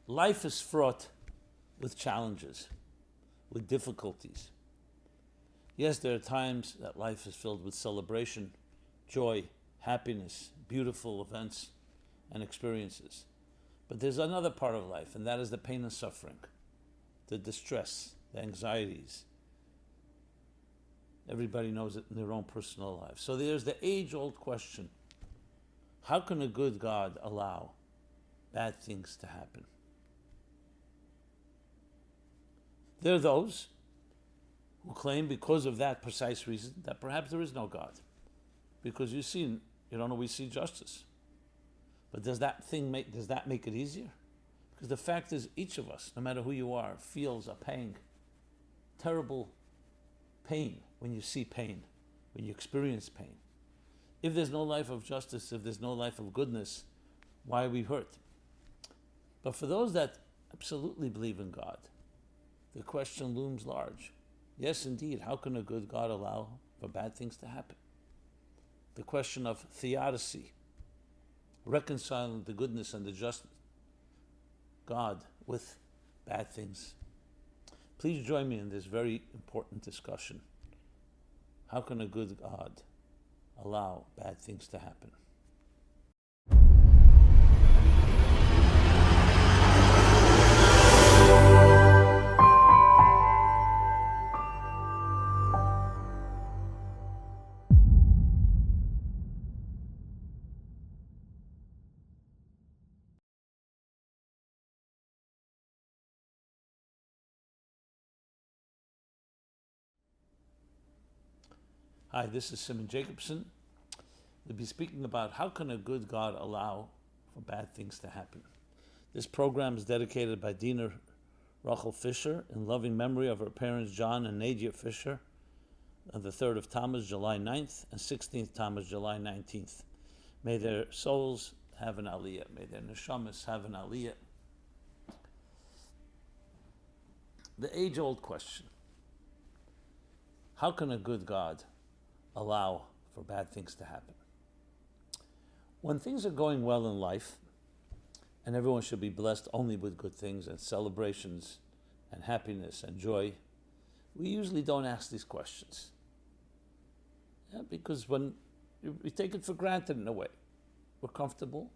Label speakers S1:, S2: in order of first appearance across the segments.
S1: Life is fraught with challenges, with difficulties. Yes, there are times that life is filled with celebration, joy, happiness, beautiful events and experiences. But there's another part of life, and that is the pain and suffering, the distress, the anxieties. Everybody knows it in their own personal life. So there's the age-old question: how can a good God allow bad things to happen? There are those who claim, because of that precise reason, that perhaps there is no God. Because you don't always see justice. But does that make it easier? Because the fact is, each of us, no matter who you are, feels a pain, terrible pain when you see pain, when you experience pain. If there's no life of justice, if there's no life of goodness, why are we hurt? But for those that absolutely believe in God, the question looms large. Yes, indeed, how can a good God allow for bad things to happen? The question of theodicy, reconciling the goodness and the just God with bad things. Please join me in this very important discussion. How can a good God allow bad things to happen? Hi, this is Simon Jacobson. We'll be speaking about how can a good God allow for bad things to happen. This program is dedicated by Dina Rachel Fisher in loving memory of her parents John and Nadia Fisher on the 3rd of Tammuz, July 9th, and 16th Tammuz, July 19th. May their souls have an aliyah. May their neshamas have an aliyah. The age-old question: how can a good God allow for bad things to happen? When things are going well in life, and everyone should be blessed only with good things and celebrations and happiness and joy, we usually don't ask these questions. Because when we take it for granted in a way, we're comfortable.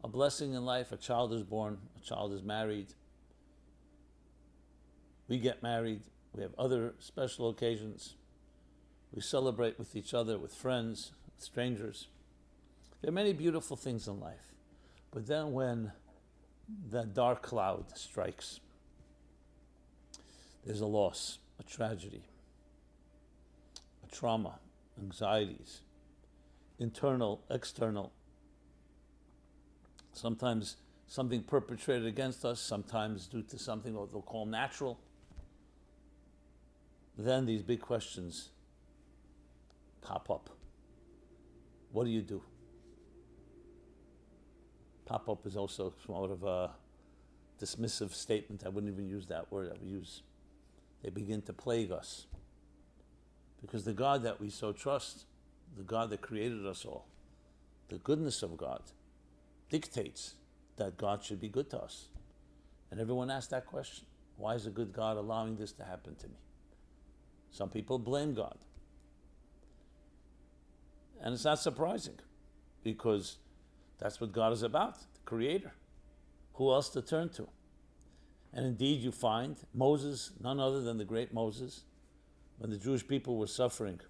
S1: A blessing in life: a child is born, a child is married, we get married, we have other special occasions, we celebrate with each other, with friends, with strangers. There are many beautiful things in life. But then when that dark cloud strikes, there's a loss, a tragedy, a trauma, anxieties, internal, external. Sometimes something perpetrated against us, sometimes due to something what they'll call natural. Then these big questions pop up. What do you do? Pop up is also somewhat of a dismissive statement. I wouldn't even use that word. I would use, they begin to plague us. Because the God that we so trust, the God that created us all, the goodness of God, dictates that God should be good to us. And everyone asks that question: why is a good God allowing this to happen to me? Some people blame God. And it's not surprising, because that's what God is about, the Creator. Who else to turn to? And indeed you find Moses, none other than the great Moses, when the Jewish people were suffering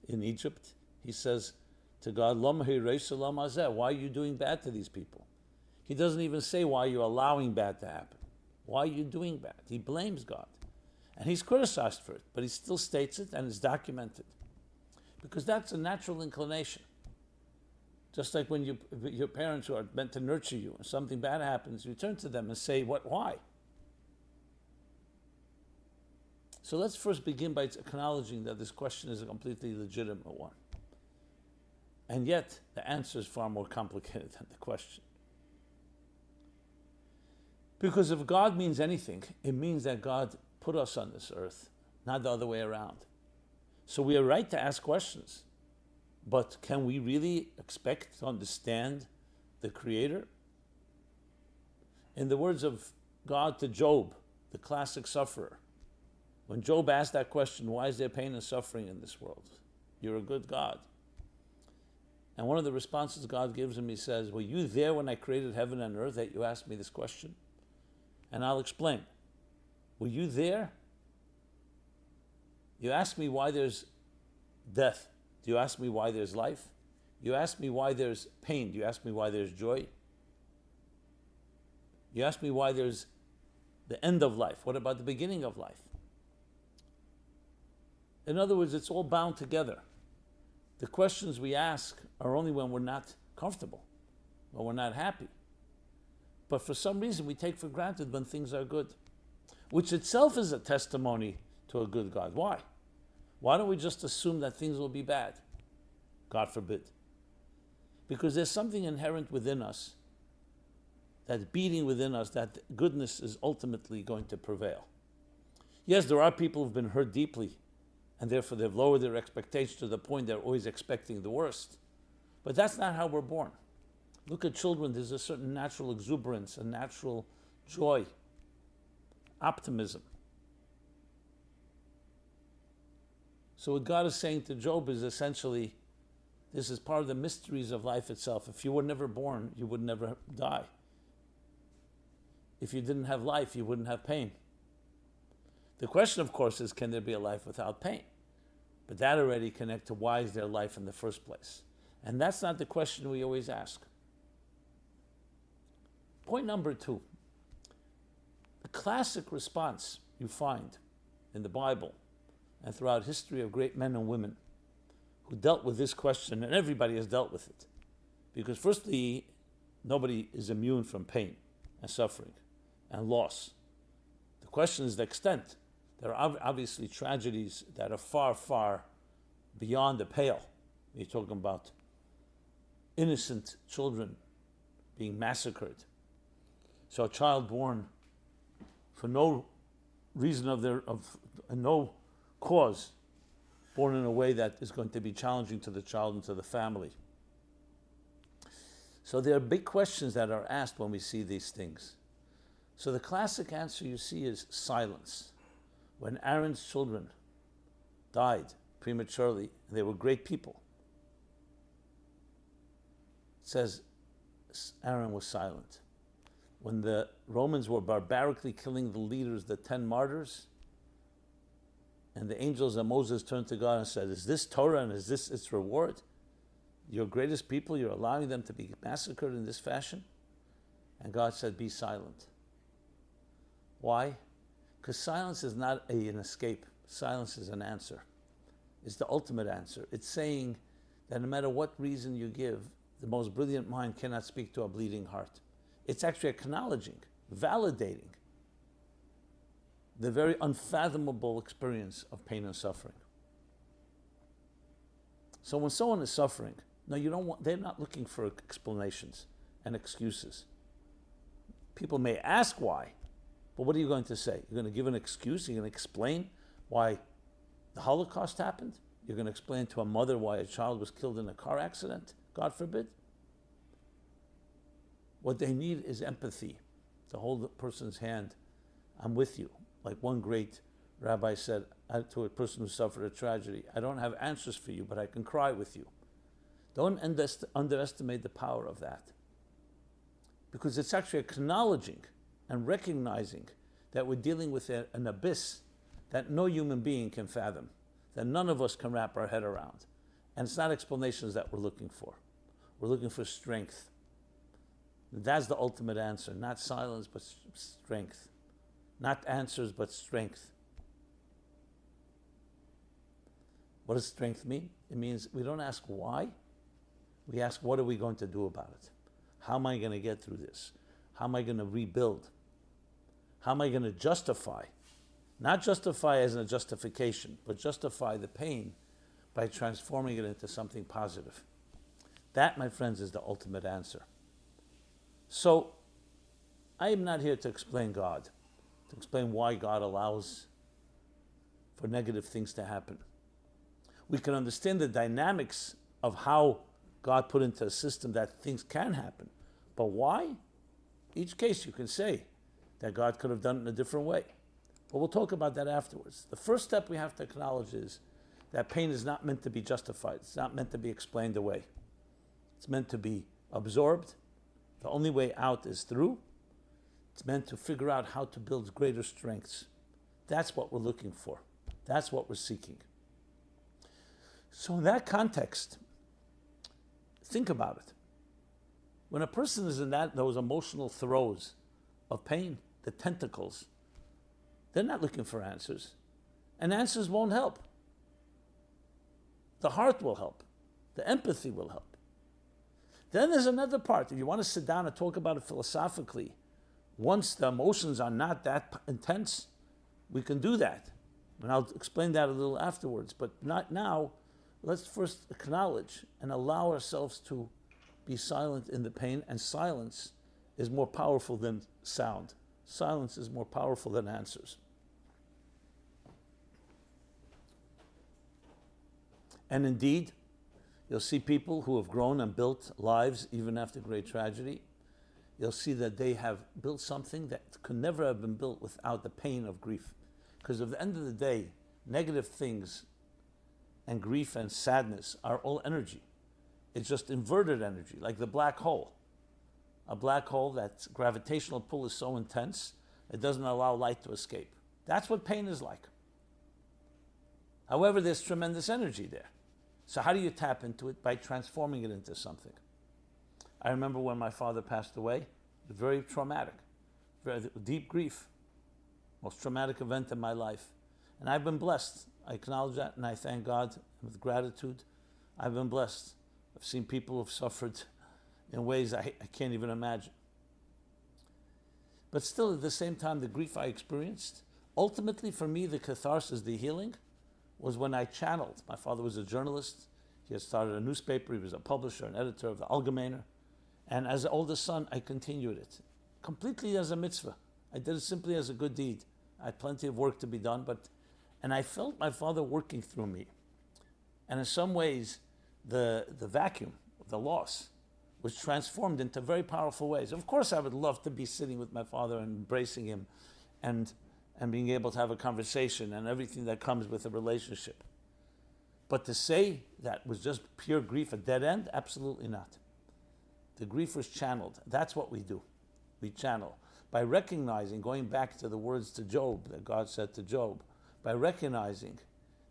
S1: in Egypt, he says to God, why are you doing bad to these people? He doesn't even say why you're allowing bad to happen. Why are you doing bad? He blames God. And he's criticized for it, but he still states it and it's documented. Because that's a natural inclination. Just like when your parents who are meant to nurture you, and something bad happens, you turn to them and say, why? So let's first begin by acknowledging that this question is a completely legitimate one. And yet, the answer is far more complicated than the question. Because if God means anything, it means that God put us on this earth, not the other way around. So we are right to ask questions. But can we really expect to understand the Creator? In the words of God to Job, the classic sufferer. When Job asked that question, why is there pain and suffering in this world? You're a good God. And one of the responses God gives him, he says, were you there when I created heaven and earth that you asked me this question? And I'll explain. Were you there? You ask me why there's death. Do you ask me why there's life? You ask me why there's pain. Do you ask me why there's joy? You ask me why there's the end of life. What about the beginning of life? In other words, it's all bound together. The questions we ask are only when we're not comfortable, when we're not happy. But for some reason, we take for granted when things are good, which itself is a testimony to a good God. Why? Why don't we just assume that things will be bad? God forbid. Because there's something inherent within us, that's beating within us, that goodness is ultimately going to prevail. Yes, there are people who've been hurt deeply, and therefore they've lowered their expectations to the point they're always expecting the worst. But that's not how we're born. Look at children, there's a certain natural exuberance, a natural joy, optimism. So what God is saying to Job is essentially, this is part of the mysteries of life itself. If you were never born, you would never die. If you didn't have life, you wouldn't have pain. The question, of course, is can there be a life without pain? But that already connects to why is there life in the first place? And that's not the question we always ask. Point number 2. The classic response you find in the Bible and throughout history of great men and women who dealt with this question, and everybody has dealt with it. Because firstly, nobody is immune from pain and suffering and loss. The question is the extent. There are obviously tragedies that are far, far beyond the pale. You're talking about innocent children being massacred. So a child born for no reason of no cause, born in a way that is going to be challenging to the child and to the family. So there are big questions that are asked when we see these things. So the classic answer you see is silence. When Aaron's children died prematurely, and they were great people, it says Aaron was silent. When the Romans were barbarically killing the leaders, the 10 martyrs, and the angels and Moses turned to God and said, is this Torah and is this its reward? Your greatest people, you're allowing them to be massacred in this fashion? And God said, be silent. Why? Because silence is not an escape. Silence is an answer. It's the ultimate answer. It's saying that no matter what reason you give, the most brilliant mind cannot speak to a bleeding heart. It's actually acknowledging, validating the very unfathomable experience of pain and suffering. So when someone is suffering, they're not looking for explanations and excuses. People may ask why, but what are you going to say? You're going to give an excuse? You're going to explain why the Holocaust happened? You're going to explain to a mother why a child was killed in a car accident? God forbid. What they need is empathy, to hold the person's hand. I'm with you. Like one great rabbi said to a person who suffered a tragedy, I don't have answers for you, but I can cry with you. Don't underestimate the power of that. Because it's actually acknowledging and recognizing that we're dealing with an abyss that no human being can fathom, that none of us can wrap our head around. And it's not explanations that we're looking for. We're looking for strength. That's the ultimate answer, not silence, but strength. Not answers, but strength. What does strength mean? It means we don't ask why. We ask, what are we going to do about it? How am I going to get through this? How am I going to rebuild? How am I going to justify? Not justify as a justification, but justify the pain by transforming it into something positive. That, my friends, is the ultimate answer. So, I am not here to explain God, to explain why God allows for negative things to happen. We can understand the dynamics of how God put into a system that things can happen. But why? Each case you can say, that God could have done it in a different way. But we'll talk about that afterwards. The first step we have to acknowledge is that pain is not meant to be justified. It's not meant to be explained away. It's meant to be absorbed. The only way out is through. It's meant to figure out how to build greater strengths. That's what we're looking for. That's what we're seeking. So in that context, think about it. When a person is in those emotional throes of pain, the tentacles, they're not looking for answers. And answers won't help. The heart will help. The empathy will help. Then there's another part. If you want to sit down and talk about it philosophically, once the emotions are not that intense, we can do that. And I'll explain that a little afterwards. But not now. Let's first acknowledge and allow ourselves to be silent in the pain. And silence is more powerful than sound. Silence is more powerful than answers. And indeed, you'll see people who have grown and built lives even after great tragedy. You'll see that they have built something that could never have been built without the pain of grief. Because at the end of the day, negative things and grief and sadness are all energy. It's just inverted energy, like the black hole. A black hole, that's gravitational pull is so intense, it doesn't allow light to escape. That's what pain is like. However, there's tremendous energy there. So how do you tap into it? By transforming it into something. I remember when my father passed away, it was very traumatic, very deep grief, most traumatic event in my life. And I've been blessed. I acknowledge that and I thank God with gratitude. I've been blessed. I've seen people who've suffered in ways I can't even imagine. But still, at the same time, the grief I experienced, ultimately for me, the catharsis, the healing, was when I channeled. My father was a journalist. He had started a newspaper. He was a publisher and editor of the Allgemeiner. And as the oldest son, I continued it, completely as a mitzvah. I did it simply as a good deed. I had plenty of work to be done, and I felt my father working through me. And in some ways, the vacuum of the loss was transformed into very powerful ways. Of course, I would love to be sitting with my father and embracing him and being able to have a conversation and everything that comes with a relationship. But to say that was just pure grief, a dead end, absolutely not. The grief was channeled. That's what we do. We channel. By recognizing, going back to the words to Job, that God said to Job, by recognizing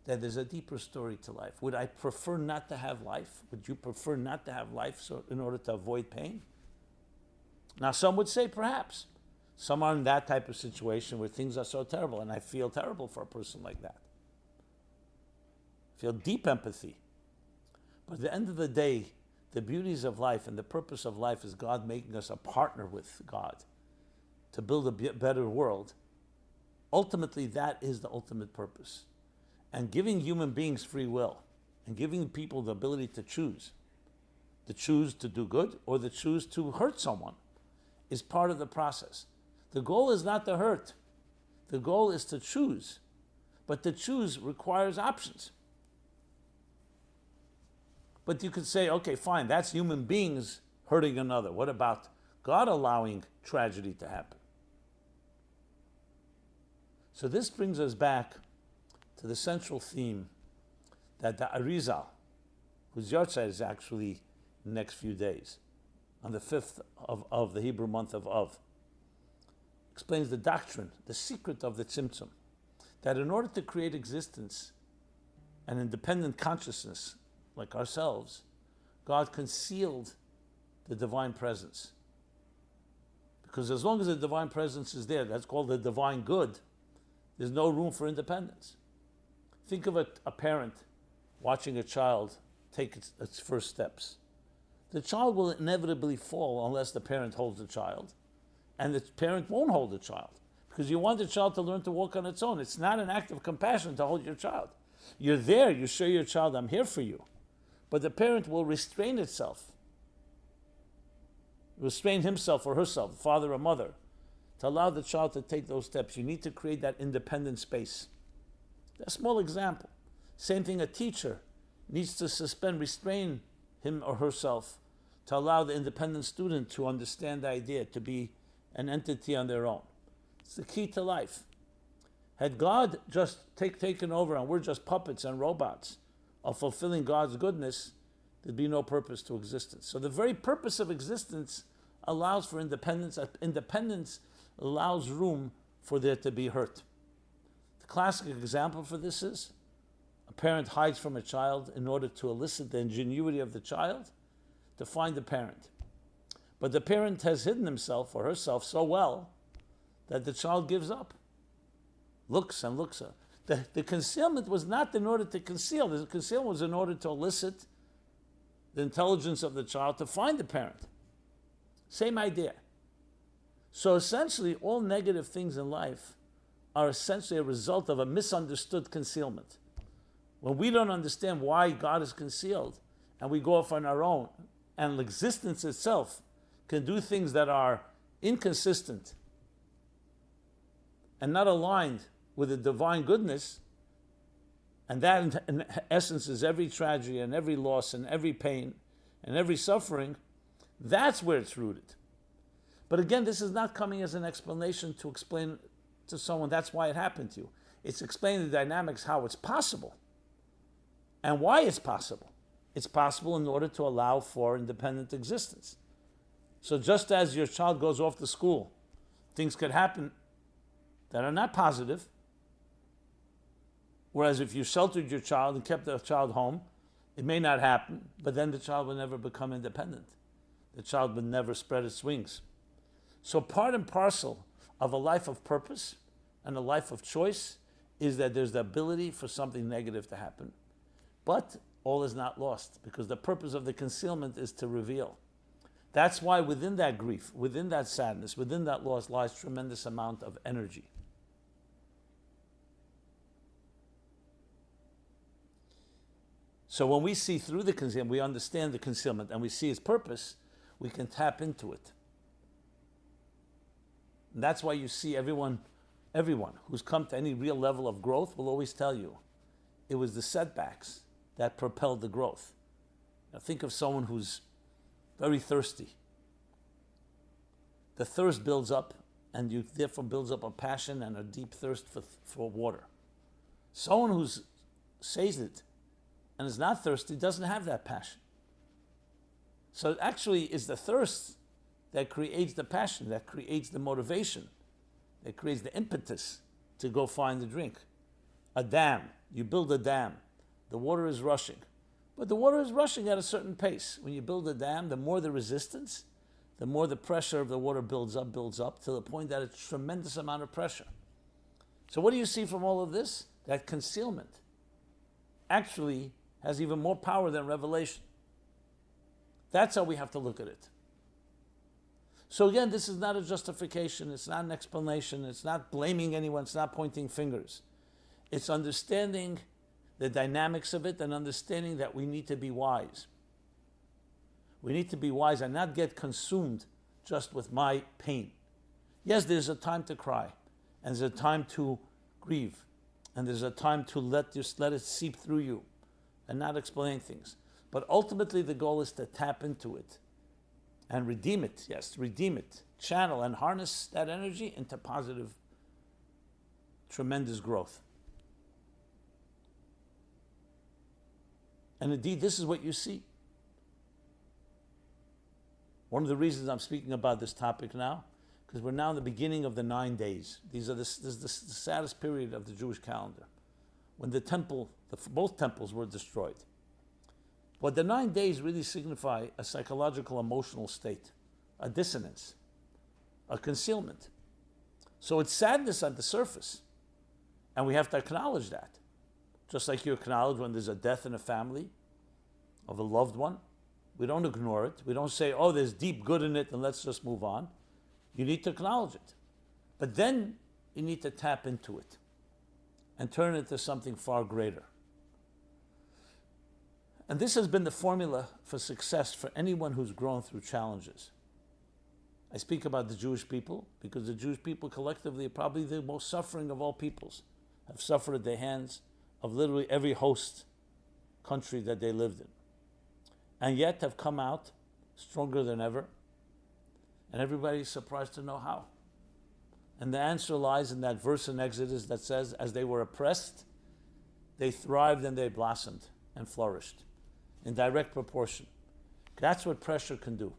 S1: that there's a deeper story to life. Would I prefer not to have life? Would you prefer not to have life in order to avoid pain? Now, some would say perhaps. Some are in that type of situation where things are so terrible, and I feel terrible for a person like that. I feel deep empathy. But at the end of the day, the beauties of life and the purpose of life is God making us a partner with God to build a better world. Ultimately, that is the ultimate purpose. And giving human beings free will and giving people the ability to choose to do good or to choose to hurt someone is part of the process. The goal is not to hurt. The goal is to choose. But to choose requires options. But you could say, okay, fine, that's human beings hurting another. What about God allowing tragedy to happen? So this brings us back to the central theme that the Arizal, whose yahrzeit is actually the next few days, on the 5th of the Hebrew month of Av, explains the doctrine, the secret of the Tzimtzum, that in order to create existence, an independent consciousness like ourselves, God concealed the divine presence. Because as long as the divine presence is there, that's called the divine good, there's no room for independence. Think of a parent watching a child take its first steps. The child will inevitably fall unless the parent holds the child. And the parent won't hold the child because you want the child to learn to walk on its own. It's not an act of compassion to hold your child. You're there, you show your child, I'm here for you. But the parent will restrain itself, restrain himself or herself, father or mother, to allow the child to take those steps. You need to create that independent space. A small example. Same thing, a teacher needs to restrain him or herself to allow the independent student to understand the idea, to be an entity on their own. It's the key to life. Had God just taken over and we're just puppets and robots of fulfilling God's goodness, there'd be no purpose to existence. So the very purpose of existence allows for independence. Independence allows room for there to be hurt. The classic example for this is a parent hides from a child in order to elicit the ingenuity of the child to find the parent. But the parent has hidden himself or herself so well that the child gives up. Looks and looks. The concealment was not in order to conceal. The concealment was in order to elicit the intelligence of the child to find the parent. Same idea. So essentially, all negative things in life are essentially a result of a misunderstood concealment. When we don't understand why God is concealed and we go off on our own, and existence itself can do things that are inconsistent and not aligned with the divine goodness, and that in essence is every tragedy and every loss and every pain and every suffering, that's where it's rooted. But again, this is not coming as an explanation to explain to someone that's why it happened to you. It's explaining the dynamics, how it's possible and why it's possible. It's possible in order to allow for independent existence. So just as your child goes off to school, things could happen that are not positive. Whereas if you sheltered your child and kept the child home, it may not happen, but then the child will never become independent. The child will never spread its wings. So part and parcel of a life of purpose and a life of choice is that there's the ability for something negative to happen. But all is not lost, because the purpose of the concealment is to reveal. That's why within that grief, within that sadness, within that loss lies tremendous amount of energy. So when we see through the concealment, we understand the concealment and we see its purpose, we can tap into it. And that's why you see everyone who's come to any real level of growth will always tell you it was the setbacks that propelled the growth. Now think of someone who's very thirsty. The thirst builds up, and you therefore builds up a passion and a deep thirst for water. Someone who's sated and is not thirsty doesn't have that passion. So it actually is the thirst that creates the passion, that creates the motivation, that creates the impetus to go find the drink. A dam, you build a dam, the water is rushing. But the water is rushing at a certain pace. When you build a dam, the more the resistance, the more the pressure of the water builds up to the point that it's a tremendous amount of pressure. So what do you see from all of this? That concealment actually has even more power than revelation. That's how we have to look at it. So again, this is not a justification, it's not an explanation, it's not blaming anyone, it's not pointing fingers. It's understanding the dynamics of it and understanding that we need to be wise. We need to be wise and not get consumed just with my pain. Yes, there's a time to cry, and there's a time to grieve, and there's a time to let it seep through you and not explain things. But ultimately the goal is to tap into it and redeem it. Yes, redeem it. Channel and harness that energy into positive, tremendous growth. And indeed, this is what you see. One of the reasons I'm speaking about this topic now, because we're now in the beginning of the 9 days. This is the saddest period of the Jewish calendar, when the temple, both temples were destroyed. But the 9 days really signify a psychological, emotional state, a dissonance, a concealment. So it's sadness on the surface, and we have to acknowledge that. Just like you acknowledge when there's a death in a family of a loved one. We don't ignore it. We don't say, oh, there's deep good in it and let's just move on. You need to acknowledge it. But then you need to tap into it and turn it into something far greater. And this has been the formula for success for anyone who's grown through challenges. I speak about the Jewish people because the Jewish people collectively are probably the most suffering of all peoples, have suffered at the hands of literally every host country that they lived in, and yet have come out stronger than ever, and everybody's surprised to know how. And the answer lies in that verse in Exodus that says, as they were oppressed, they thrived and they blossomed and flourished in direct proportion. That's what pressure can do.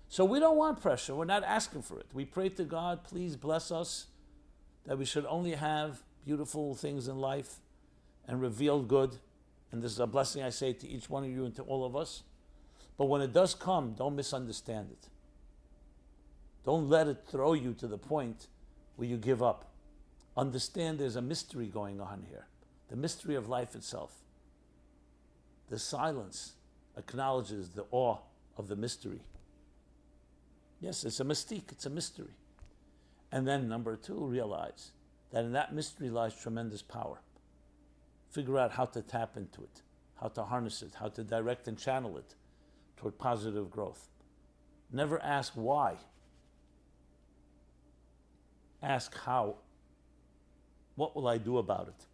S1: So we don't want pressure. We're not asking for it. We pray to God, please bless us, that we should only have beautiful things in life and revealed good. And this is a blessing I say to each one of you and to all of us. But when it does come, don't misunderstand it. Don't let it throw you to the point where you give up. Understand there's a mystery going on here. The mystery of life itself. The silence acknowledges the awe of the mystery. Yes, it's a mystique, it's a mystery. And then number two, realize that in that mystery lies tremendous power. Figure out how to tap into it, how to harness it, how to direct and channel it toward positive growth. Never ask why. Ask how. What will I do about it?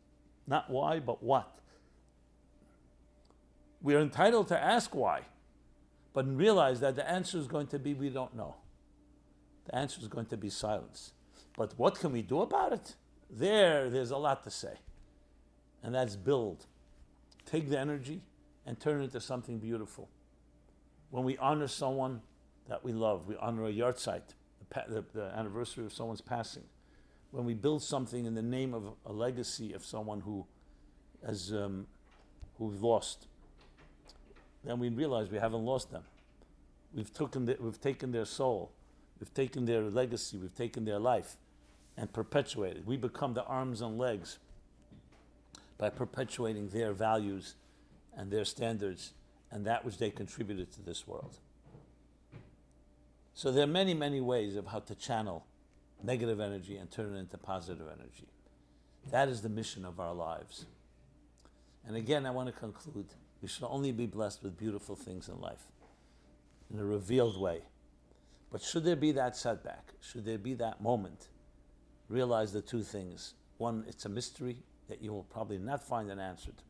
S1: Not why, but what. We are entitled to ask why, but realize that the answer is going to be we don't know. The answer is going to be silence. But what can we do about it? There's a lot to say. And that's build. Take the energy and turn it into something beautiful. When we honor someone that we love, we honor a yahrzeit, the anniversary of someone's passing. When we build something in the name of a legacy of someone who we've lost, then we realize we haven't lost them. We've taken their soul, we've taken their legacy, we've taken their life and perpetuated. We become the arms and legs by perpetuating their values and their standards and that which they contributed to this world. So there are many, many ways of how to channel negative energy and turn it into positive energy. That is the mission of our lives. And again, I want to conclude, we should only be blessed with beautiful things in life, in a revealed way. But should there be that setback, should there be that moment, realize the two things. One, it's a mystery that you will probably not find an answer to.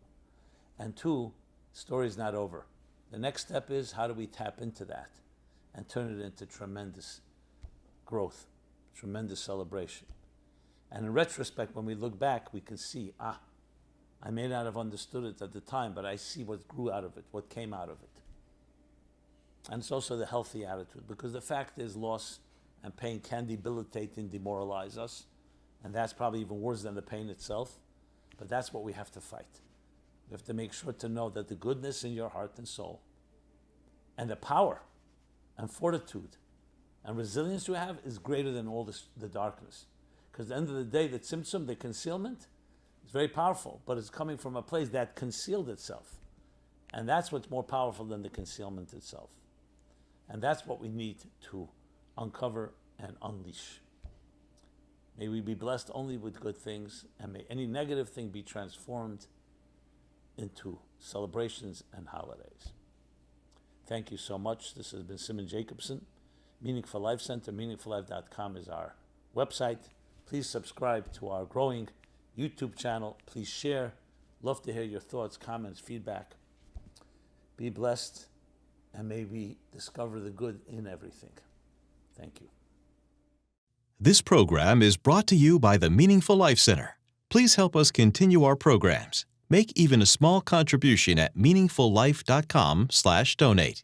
S1: And two, the story is not over. The next step is, how do we tap into that and turn it into tremendous growth, tremendous celebration. And in retrospect, when we look back, we can see, I may not have understood it at the time, but I see what grew out of it, what came out of it. And it's also the healthy attitude, because the fact is loss and pain can debilitate and demoralize us, and that's probably even worse than the pain itself, but that's what we have to fight. We have to make sure to know that the goodness in your heart and soul, and the power and fortitude and resilience you have is greater than all the darkness. Because at the end of the day, the tzimtzum, the concealment, is very powerful, but it's coming from a place that concealed itself. And that's what's more powerful than the concealment itself. And that's what we need to uncover and unleash. May we be blessed only with good things, and may any negative thing be transformed into celebrations and holidays. Thank you so much. This has been Simon Jacobson. Meaningful Life Center, meaningfullife.com is our website. Please subscribe to our growing YouTube channel. Please share. Love to hear your thoughts, comments, feedback. Be blessed, and may we discover the good in everything. Thank you.
S2: This program is brought to you by the Meaningful Life Center. Please help us continue our programs. Make even a small contribution at meaningfullife.com/donate.